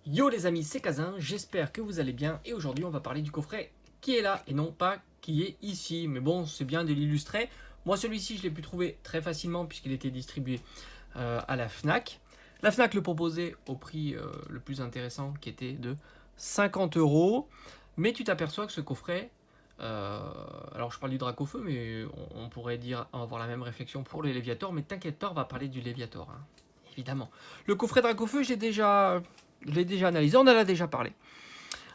Yo les amis, c'est Kazin, j'espère que vous allez bien et aujourd'hui on va parler du coffret qui est là et non pas qui est ici. Mais bon, c'est bien de l'illustrer. Moi celui-ci je l'ai pu trouver très facilement puisqu'il était distribué à la FNAC. La FNAC le proposait au prix le plus intéressant qui était de 50 euros. Mais tu t'aperçois que ce coffret, alors je parle du Dracofeu mais on pourrait avoir la même réflexion pour le Léviator. Mais t'inquiète pas, on va parler du Léviator, hein, évidemment. Le coffret Dracofeu, je l'ai déjà analysé, on en a déjà parlé.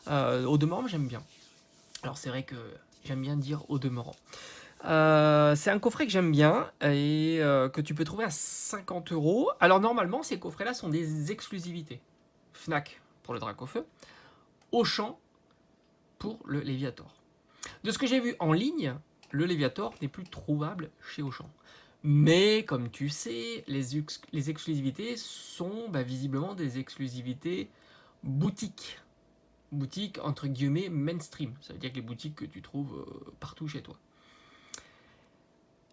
Au demeurant, j'aime bien. Alors c'est vrai que j'aime bien dire au demeurant. C'est un coffret que j'aime bien et que tu peux trouver à 50 euros. Alors normalement, ces coffrets-là sont des exclusivités. Fnac pour le Dracofeu, Auchan pour le Léviator. De ce que j'ai vu en ligne, le Léviator n'est plus trouvable chez Auchan. Mais comme tu sais, les exclusivités sont visiblement des exclusivités boutiques. Boutiques entre guillemets mainstream. Ça veut dire que les boutiques que tu trouves partout chez toi.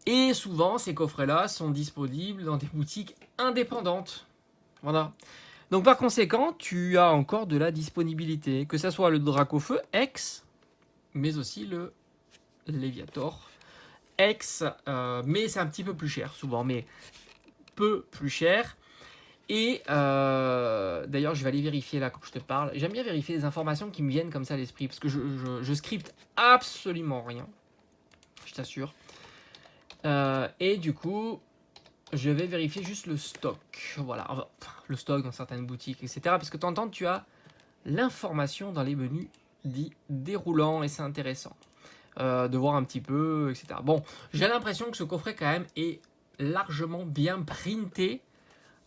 Et souvent, ces coffrets-là sont disponibles dans des boutiques indépendantes. Voilà. Donc par conséquent, tu as encore de la disponibilité. Que ce soit le Dracofeu X, mais aussi le Léviator X, mais c'est un petit peu plus cher souvent, mais peu plus cher. Et d'ailleurs, je vais aller vérifier là quand je te parle. J'aime bien vérifier les informations qui me viennent comme ça à l'esprit, parce que je scripte absolument rien, je t'assure. Et du coup, je vais vérifier juste le stock. Voilà, enfin, le stock dans certaines boutiques, etc. Parce que de temps en temps, tu as l'information dans les menus dits déroulants, et c'est intéressant de voir un petit peu, etc. Bon, j'ai l'impression que ce coffret quand même est largement bien printé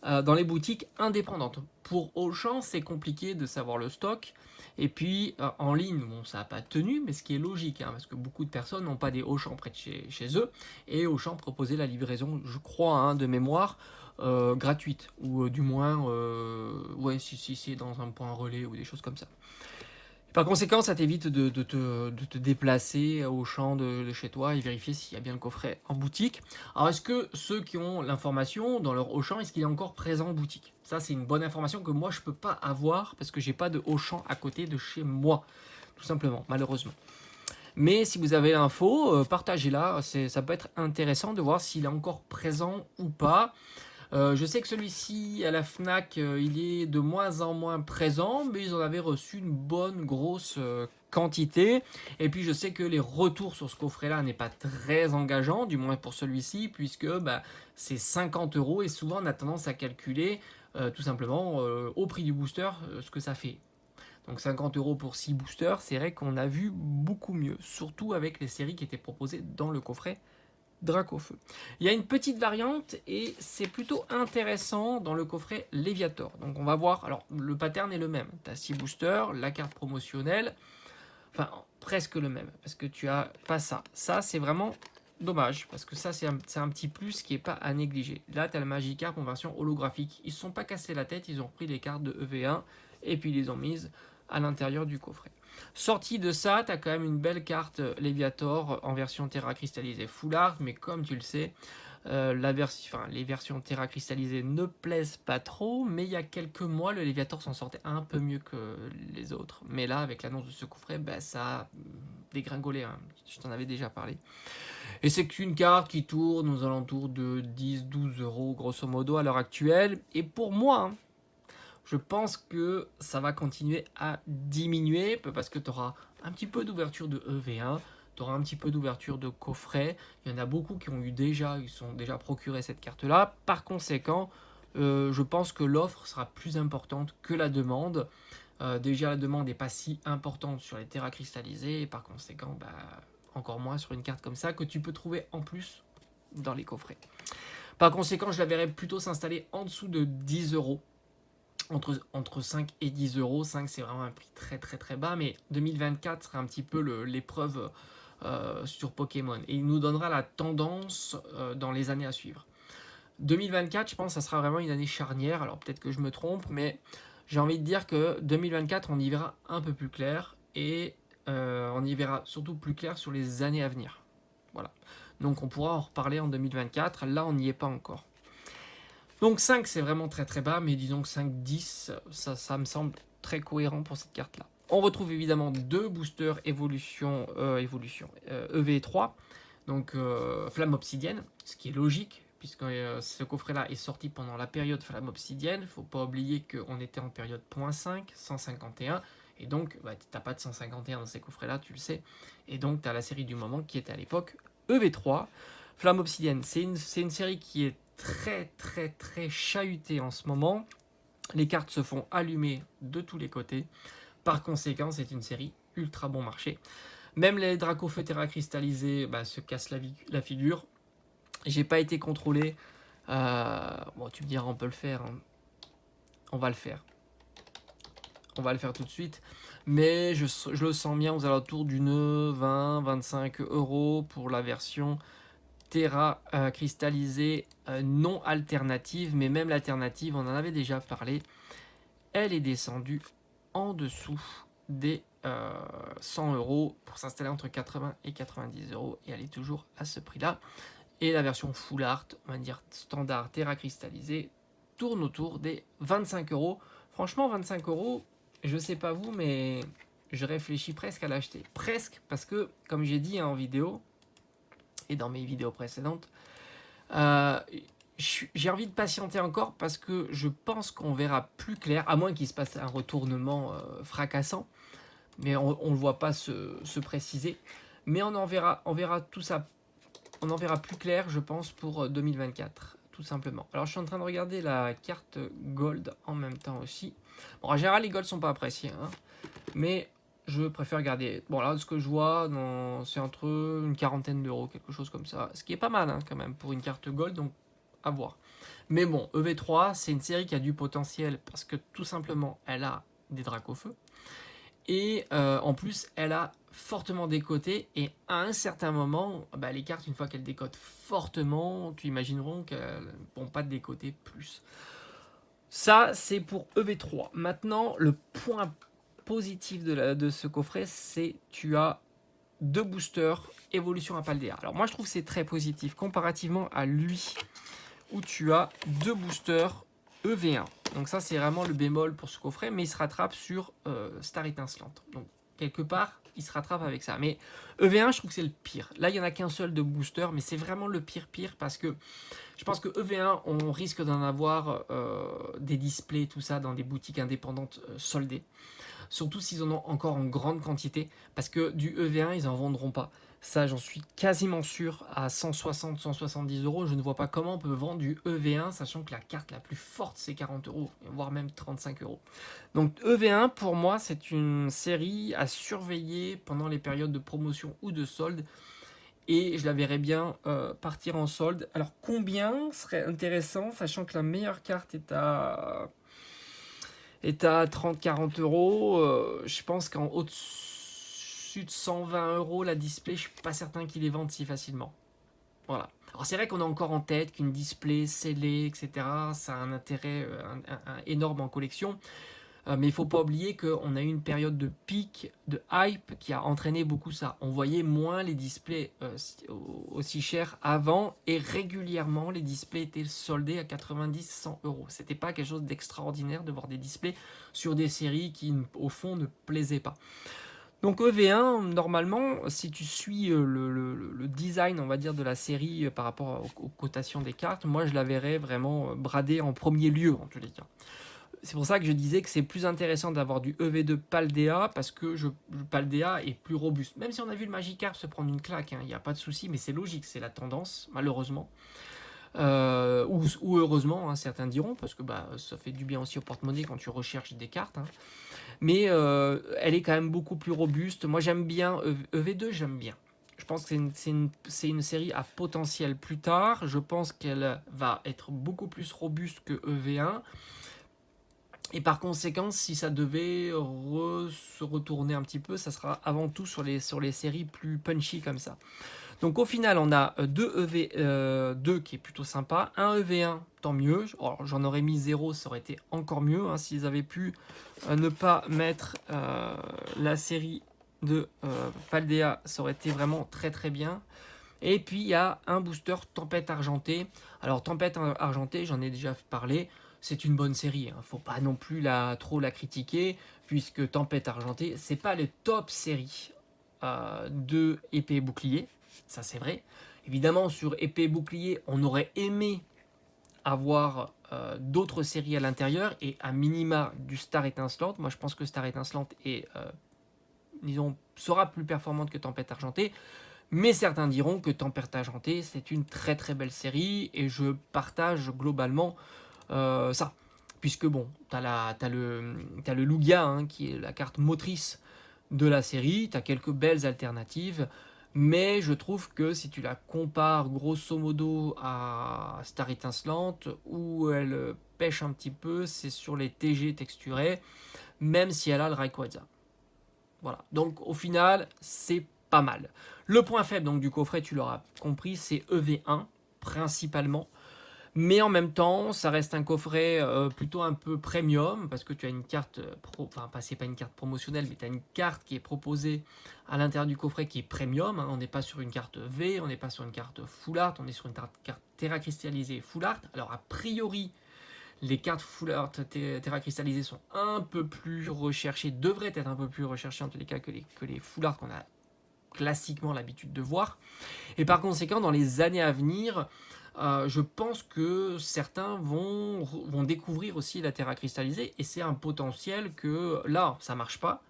dans les boutiques indépendantes. Pour Auchan, c'est compliqué de savoir le stock. Et puis en ligne, bon, ça n'a pas tenu, mais ce qui est logique, hein, parce que beaucoup de personnes n'ont pas des Auchan près de chez eux. Et Auchan proposait la livraison, je crois, hein, de mémoire, gratuite. Ou du moins, ouais, si c'est dans un point relais ou des choses comme ça. Par conséquent, ça t'évite de te déplacer au champ de chez toi et vérifier s'il y a bien le coffret en boutique. Alors, est-ce que ceux qui ont l'information dans leur Auchan, est-ce qu'il est encore présent en boutique? Ça, c'est une bonne information que moi, je ne peux pas avoir parce que j'ai pas de Auchan à côté de chez moi, tout simplement, malheureusement. Mais si vous avez l'info, partagez-la. Ça peut être intéressant de voir s'il est encore présent ou pas. Je sais que celui-ci à la FNAC, il est de moins en moins présent, mais ils en avaient reçu une bonne grosse quantité. Et puis je sais que les retours sur ce coffret-là n'est pas très engageant, du moins pour celui-ci, puisque c'est 50 euros et souvent on a tendance à calculer tout simplement au prix du booster ce que ça fait. Donc 50 euros pour 6 boosters, c'est vrai qu'on a vu beaucoup mieux, surtout avec les séries qui étaient proposées dans le coffret Dracofeu. Il y a une petite variante et c'est plutôt intéressant dans le coffret Léviator. Donc on va voir, alors le pattern est le même. Tu as 6 boosters, la carte promotionnelle, enfin presque le même, parce que tu as pas ça. Ça c'est vraiment dommage, parce que ça c'est un petit plus qui n'est pas à négliger. Là tu as le Magikarp en version holographique. Ils ne se sont pas cassés la tête, ils ont repris les cartes de EV1 et puis ils les ont mises à l'intérieur du coffret. Sorti de ça, tu as quand même une belle carte Léviator en version Terra cristallisée full art, mais comme tu le sais, les versions Terra cristallisées ne plaisent pas trop, mais il y a quelques mois, le Léviator s'en sortait un peu mieux que les autres. Mais là, avec l'annonce de ce coffret, ça a dégringolé, hein. Je t'en avais déjà parlé. Et c'est qu'une carte qui tourne aux alentours de 10-12 euros, grosso modo, à l'heure actuelle. Et pour moi, hein, je pense que ça va continuer à diminuer parce que tu auras un petit peu d'ouverture de EV1, tu auras un petit peu d'ouverture de coffret. Il y en a beaucoup qui sont déjà procurés cette carte-là. Par conséquent, je pense que l'offre sera plus importante que la demande. Déjà, la demande n'est pas si importante sur les terras cristallisés et par conséquent, encore moins sur une carte comme ça que tu peux trouver en plus dans les coffrets. Par conséquent, je la verrais plutôt s'installer en dessous de 10 euros. Entre 5 et 10 euros. 5 c'est vraiment un prix très très très bas, mais 2024 sera un petit peu l'épreuve sur Pokémon et il nous donnera la tendance dans les années à suivre. 2024, je pense que ça sera vraiment une année charnière, alors peut-être que je me trompe, mais j'ai envie de dire que 2024 on y verra un peu plus clair et on y verra surtout plus clair sur les années à venir. Voilà, donc on pourra en reparler en 2024, là on n'y est pas encore. Donc 5 c'est vraiment très très bas, mais disons que 5-10 ça me semble très cohérent pour cette carte-là. On retrouve évidemment 2 boosters évolution EV3, donc Flamme Obsidienne, ce qui est logique, puisque ce coffret-là est sorti pendant la période Flamme Obsidienne. Il ne faut pas oublier qu'on était en période 0.5, 151, et donc tu n'as pas de 151 dans ces coffrets-là, tu le sais, et donc tu as la série du moment qui était à l'époque EV3. Flamme Obsidienne, c'est une série qui est très très très chahutée en ce moment. Les cartes se font allumer de tous les côtés. Par conséquent, c'est une série ultra bon marché. Même les Dracofeu Terra cristallisés se cassent la figure. J'ai pas été contrôlé. Bon, tu me diras, on peut le faire. Hein. On va le faire. On va le faire tout de suite. Mais je le sens bien aux alentours d'une 20-25 € pour la version Terra cristallisée non alternative. Mais même l'alternative, on en avait déjà parlé. Elle est descendue en dessous des 100 € pour s'installer entre 80 et 90 € et elle est toujours à ce prix-là. Et la version Full Art, on va dire standard Terra cristallisée, tourne autour des 25 €. Franchement, 25 €, je sais pas vous, mais je réfléchis presque à l'acheter. Presque, parce que, comme j'ai dit en vidéo, et dans mes vidéos précédentes, j'ai envie de patienter encore parce que je pense qu'on verra plus clair, à moins qu'il se passe un retournement fracassant, mais on ne le voit pas se préciser. Mais on verra tout ça, on en verra plus clair, je pense, pour 2024, tout simplement. Alors, je suis en train de regarder la carte Gold en même temps aussi. Bon, en général, les Gold sont pas appréciés, hein, mais je préfère regarder. Bon, là, ce que je vois, c'est entre une quarantaine d'euros, quelque chose comme ça. Ce qui est pas mal, hein, quand même, pour une carte Gold, donc à voir. Mais bon, EV3, c'est une série qui a du potentiel parce que tout simplement, elle a des Dracofeu. Et en plus, elle a fortement décoté. Et à un certain moment, les cartes, une fois qu'elles décotent fortement, tu imagineras qu'elles ne vont pas décoter plus. Ça, c'est pour EV3. Maintenant, le point positif de ce coffret, c'est tu as 2 boosters évolution à Paldea. Alors moi, je trouve que c'est très positif comparativement à lui, où tu as 2 boosters EV1. Donc ça, c'est vraiment le bémol pour ce coffret, mais il se rattrape sur Star Étincelante. Donc quelque part, il se rattrape avec ça. Mais EV1, je trouve que c'est le pire. Là, il n'y en a qu'un seul de booster, mais c'est vraiment le pire parce que je pense que EV1, on risque d'en avoir des displays, tout ça, dans des boutiques indépendantes soldées. Surtout s'ils en ont encore en grande quantité, parce que du EV1, ils n'en vendront pas. Ça, j'en suis quasiment sûr, à 160-170 €. Je ne vois pas comment on peut vendre du EV1, sachant que la carte la plus forte, c'est 40 €, voire même 35 €. Donc EV1, pour moi, c'est une série à surveiller pendant les périodes de promotion ou de solde. Et je la verrais bien partir en solde. Alors combien serait intéressant, sachant que la meilleure carte est à 30-40 €. Je pense qu'en au-dessus de 120 € la display, je suis pas certain qu'ils les vendent si facilement. Voilà. Alors c'est vrai qu'on a encore en tête qu'une display scellée, etc., ça a un intérêt énorme en collection. Mais il ne faut pas oublier qu'on a eu une période de pic, de hype qui a entraîné beaucoup ça. On voyait moins les displays aussi chers avant et régulièrement les displays étaient soldés à 90-100 €. C'était pas quelque chose d'extraordinaire de voir des displays sur des séries qui au fond ne plaisaient pas. Donc EV1, normalement, si tu suis le design, on va dire, de la série par rapport aux cotations des cartes, moi je la verrais vraiment bradée en premier lieu en tous les cas. C'est pour ça que je disais que c'est plus intéressant d'avoir du EV2 Paldea parce que Paldea est plus robuste. Même si on a vu le Magikarp se prendre une claque, il n'y a pas de souci, mais c'est logique, c'est la tendance, malheureusement. Ou heureusement, hein, certains diront, parce que ça fait du bien aussi au porte-monnaie quand tu recherches des cartes. Hein. Mais elle est quand même beaucoup plus robuste. Moi j'aime bien, EV2 j'aime bien. Je pense que c'est une série à potentiel plus tard. Je pense qu'elle va être beaucoup plus robuste que EV1. Et par conséquent, si ça devait se retourner un petit peu, ça sera avant tout sur les séries plus punchy comme ça. Donc au final, on a 2 EV2 qui est plutôt sympa, un EV1, tant mieux. Alors, j'en aurais mis 0, ça aurait été encore mieux, hein, s'ils avaient pu ne pas mettre la série de Paldea, ça aurait été vraiment très très bien. Et puis il y a un booster Tempête Argentée. Alors Tempête Argentée, j'en ai déjà parlé. c'est une bonne série, hein. Faut pas non plus trop la critiquer, puisque Tempête Argentée, c'est pas le top série de Épée et Bouclier, ça c'est vrai. Évidemment, sur Épée et Bouclier, on aurait aimé avoir d'autres séries à l'intérieur, et à minima du Star Étincelante. Moi je pense que Star Étincelante est, disons, sera plus performante que Tempête Argentée, mais certains diront que Tempête Argentée, c'est une très très belle série, et je partage globalement ça. Puisque bon, t'as le Lugia, hein, qui est la carte motrice de la série, t'as quelques belles alternatives, mais je trouve que si tu la compares grosso modo à Star Étincelante, où elle pêche un petit peu, c'est sur les TG texturés, même si elle a le Rayquaza. Voilà, donc au final, c'est pas mal. Le point faible donc du coffret, tu l'auras compris, c'est EV1, principalement. Mais en même temps, ça reste un coffret plutôt un peu premium, parce que tu as une carte, enfin c'est pas une carte promotionnelle, mais tu as une carte qui est proposée à l'intérieur du coffret qui est premium, hein. On n'est pas sur une carte V, on n'est pas sur une carte Full Art, on est sur une carte Terra cristallisée Full Art. Alors a priori, les cartes Full Art Terra cristallisées sont un peu plus recherchées, devraient être un peu plus recherchées en tous les cas que les Full Art qu'on a classiquement l'habitude de voir. Et par conséquent, dans les années à venir, je pense que certains vont découvrir aussi la Terra cristallisée, et c'est un potentiel que là, ça marche pas.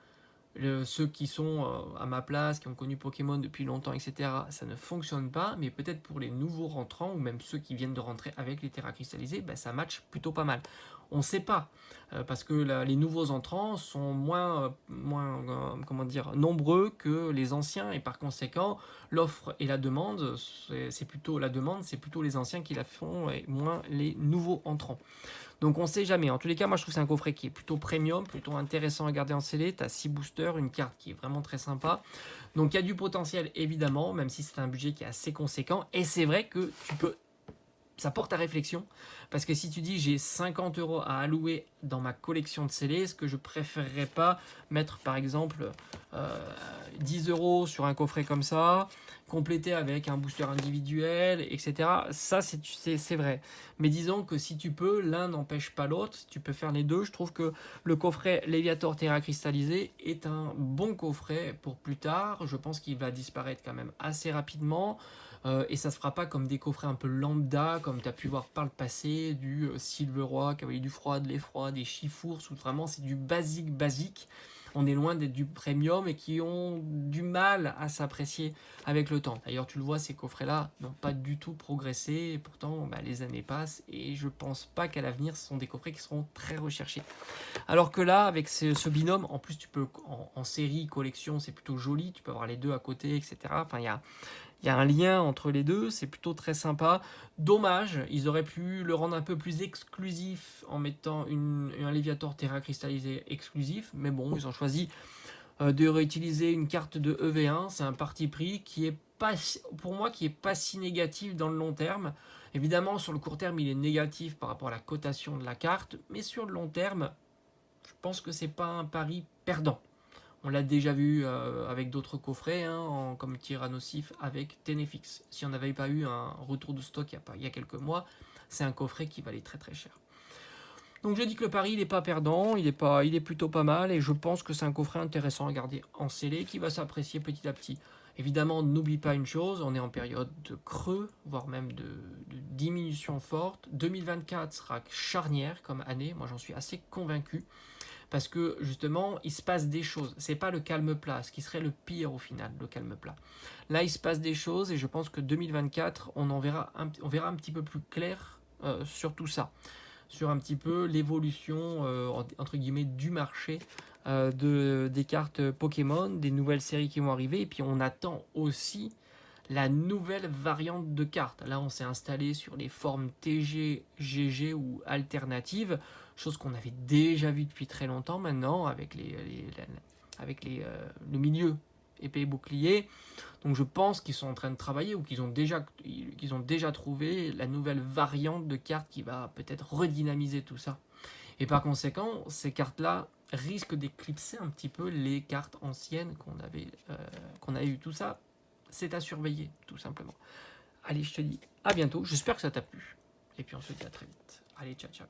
Ceux qui sont à ma place, qui ont connu Pokémon depuis longtemps, etc., ça ne fonctionne pas, mais peut-être pour les nouveaux rentrants, ou même ceux qui viennent de rentrer avec les Terra cristallisées, ben, ça match plutôt pas mal. On ne sait pas, parce que les nouveaux entrants sont moins comment dire, nombreux que les anciens, et par conséquent, l'offre et la demande, c'est plutôt la demande, c'est plutôt les anciens qui la font, et moins les nouveaux entrants. Donc on sait jamais. En tous les cas, moi je trouve que c'est un coffret qui est plutôt premium, plutôt intéressant à garder en scellé. Tu as 6 boosters, une carte qui est vraiment très sympa. Donc il y a du potentiel évidemment, même si c'est un budget qui est assez conséquent. Et c'est vrai que ça porte à réflexion, parce que si tu dis j'ai 50 € à allouer dans ma collection de scellés, est-ce que je préférerais pas mettre par exemple 10 € sur un coffret comme ça, complété avec un booster individuel, etc. Ça c'est vrai. Mais disons que si tu peux, l'un n'empêche pas l'autre, tu peux faire les deux. Je trouve que le coffret Léviator Terra cristallisé est un bon coffret pour plus tard. Je pense qu'il va disparaître quand même assez rapidement. Et ça se fera pas comme des coffrets un peu lambda, comme tu as pu voir par le passé, du Silveroy, Cavalier du Froid, de l'Effroi, des Chifours, où vraiment c'est du basique. On est loin d'être du premium, et qui ont du mal à s'apprécier avec le temps. D'ailleurs, tu le vois, ces coffrets-là n'ont pas du tout progressé, et pourtant les années passent, et je pense pas qu'à l'avenir, ce sont des coffrets qui seront très recherchés. Alors que là, avec ce binôme, en plus tu peux en série, collection, c'est plutôt joli, tu peux avoir les deux à côté, etc. Enfin, il y a un lien entre les deux, c'est plutôt très sympa. Dommage, ils auraient pu le rendre un peu plus exclusif en mettant un Léviator Terra cristallisé exclusif, mais bon, ils ont choisi de réutiliser une carte de EV1. C'est un parti pris qui est pas, pour moi, qui est pas si négatif dans le long terme. Évidemment, sur le court terme, il est négatif par rapport à la cotation de la carte, mais sur le long terme, je pense que c'est pas un pari perdant. On l'a déjà vu avec d'autres coffrets, hein, comme Tyrannosif avec Tenefix. Si on n'avait pas eu un retour de stock il y a quelques mois, c'est un coffret qui valait très très cher. Donc je dis que le pari, il n'est pas perdant, il est plutôt pas mal, et je pense que c'est un coffret intéressant à garder en scellé, qui va s'apprécier petit à petit. Évidemment, n'oublie pas une chose, on est en période de creux, voire même de diminution forte. 2024 sera charnière comme année, moi j'en suis assez convaincu. Parce que justement, il se passe des choses. C'est pas le calme plat, ce qui serait le pire au final, le calme plat. Là, il se passe des choses, et je pense que 2024, on verra un petit peu plus clair sur tout ça, sur un petit peu l'évolution entre guillemets du marché des cartes Pokémon, des nouvelles séries qui vont arriver, et puis on attend aussi la nouvelle variante de cartes. Là, on s'est installé sur les formes TG, GG ou alternatives, chose qu'on avait déjà vu depuis très longtemps maintenant avec le milieu épée et bouclier. Donc je pense qu'ils sont en train de travailler, ou qu'ils ont déjà trouvé la nouvelle variante de cartes qui va peut-être redynamiser tout ça. Et par conséquent, ces cartes-là risquent d'éclipser un petit peu les cartes anciennes qu'on a eu. Tout ça, c'est à surveiller, tout simplement. Allez, je te dis à bientôt. J'espère que ça t'a plu. Et puis on se dit à très vite. Allez, ciao, ciao.